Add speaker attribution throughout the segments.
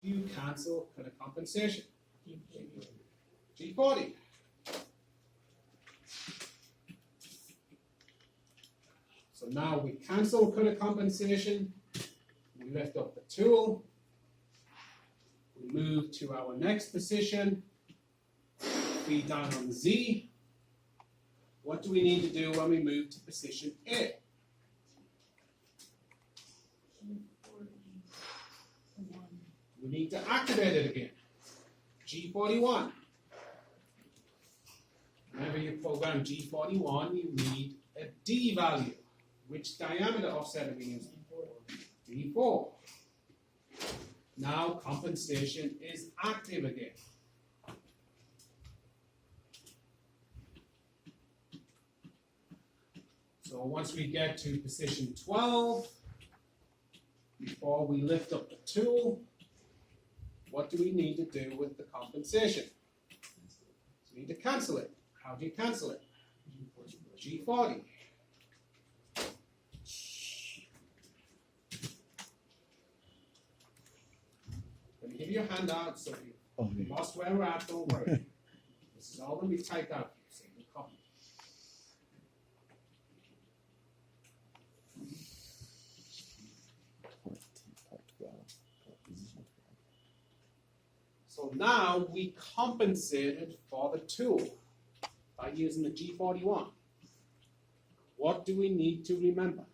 Speaker 1: You cancel color compensation. G40. So now we cancel color compensation. We lift up the tool. We move to our next position. Feed down on Z. What do we need to do when we move to position A? We need to activate it again. G41. Whenever you program G41, you need a D value. Which diameter offset are we using? D4. Now compensation is active again. So once we get to position 12, before we lift up the tool, what do we need to do with the compensation? So we need to cancel it. How do you cancel it? G40. Let me give you a handout so if you lost where we're at, don't worry. This is all going to be typed out. So you can copy. So now we compensated for the tool by using the G41. What do we need to remember?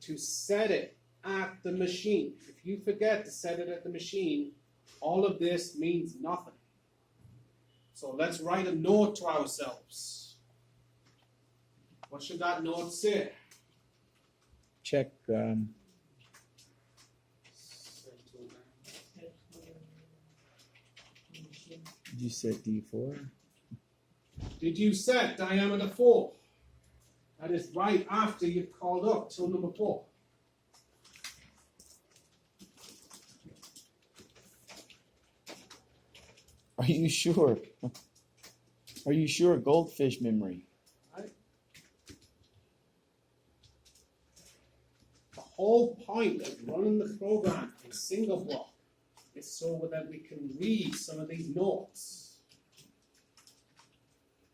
Speaker 1: To set it at the machine. If you forget to set it at the machine, all of this means nothing. So let's write a note to ourselves. What should that note say?
Speaker 2: Check. Did you set D4?
Speaker 1: Did you set diameter 4? That is right after you've called up tool number 4.
Speaker 2: Are you sure? Are you sure? Goldfish memory.
Speaker 1: Right? The whole point of running the program in single block is so that we can read some of these notes.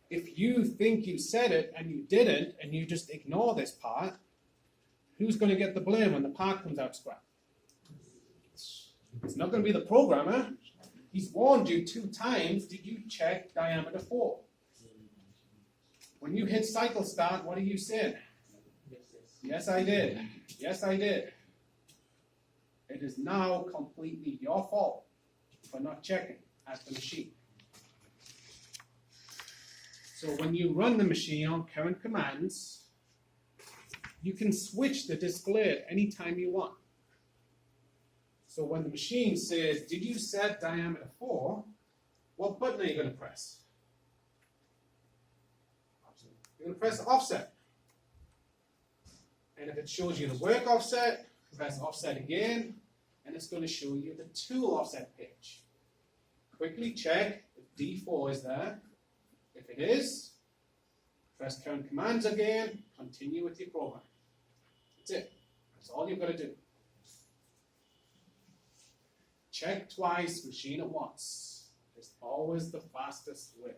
Speaker 1: If you think you said it and you didn't, and you just ignore this part, who's going to get the blame when the part comes out scrap? It's not going to be the programmer. He's warned you 2 times. Did you check diameter 4? When you hit cycle start, what are you saying? Yes, I did. Yes, I did. It is now completely your fault for not checking at the machine. So when you run the machine on current commands, you can switch the display at any time you want. So when the machine says, did you set diameter 4? What button are you going to press? You're going to press offset. And if it shows you the work offset, press offset again, and it's going to show you the tool offset page. Quickly check if D4 is there. If it is, press current commands again, continue with your program. That's it. That's all you've got to do. Check twice, machine at once. It's always the fastest way.